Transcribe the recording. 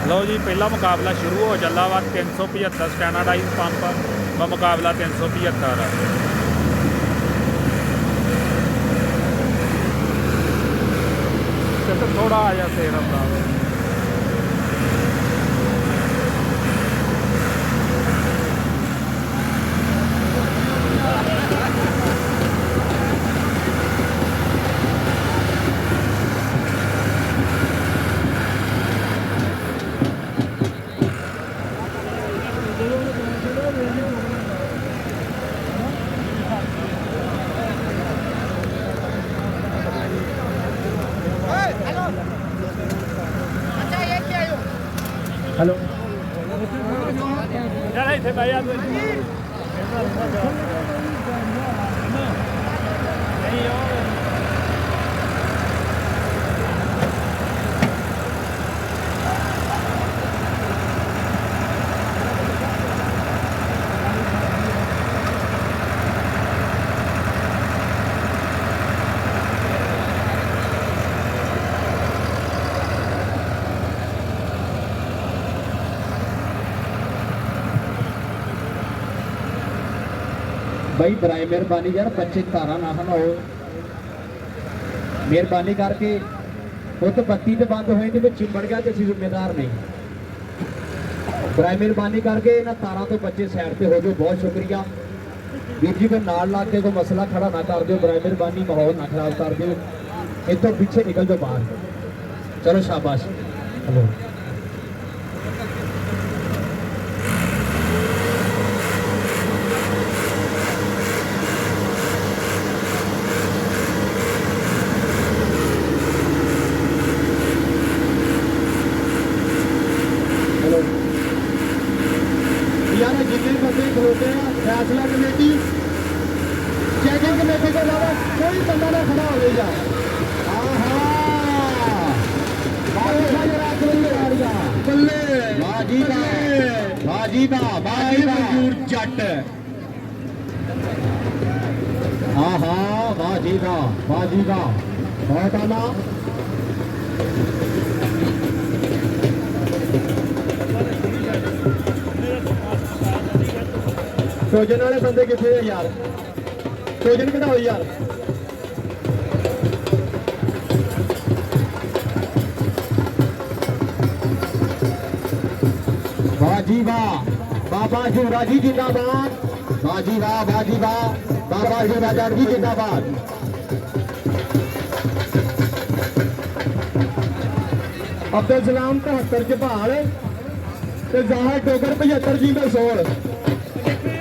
लो जी पहला मुकाबला शुरू हो चला वा 375 स्टैंडर्डाइज पंप व मुकाबला 375 तो थोड़ा आ जा शेर अपना हेलो यार इतने भाई आप भाई बराए मेहरबानी यार बच्चे तारा ना हलाओ मेहरबानी करके वो तो बत्ती तो बंद होए तो चिंबड़ गया तो जिम्मेदार नहीं बराए मेहरबानी करके इन्होंने तारा तो बच्चे साइड पे हो जाओ बहुत शुक्रिया वीर जी को नाल ला के कोई मसला खड़ा ना कर दो बराए मेहरबानी माहौल ना खराब कर दो इतों पीछे निकल जाओ बाहर चलो शाबाश हेलो यार जितने बंदे खलोते हैं फैसला कमेटी चेकिंग कमेटी के अलावा कोई बंदा ना खड़ा हो जाए जट हाँ हाँ बाजी का बहुत आला सोजन वाले बंदे कितने है यार सोजन कढ़ाओ यार बाजी वाह बाबा जुरा जी जिंदाबाद बाजी वाह बाबा जुरा जी जिंदाबाद अब्दुल सलाम 73 च भाल ते जाहिर डोगर 75 जी में सोल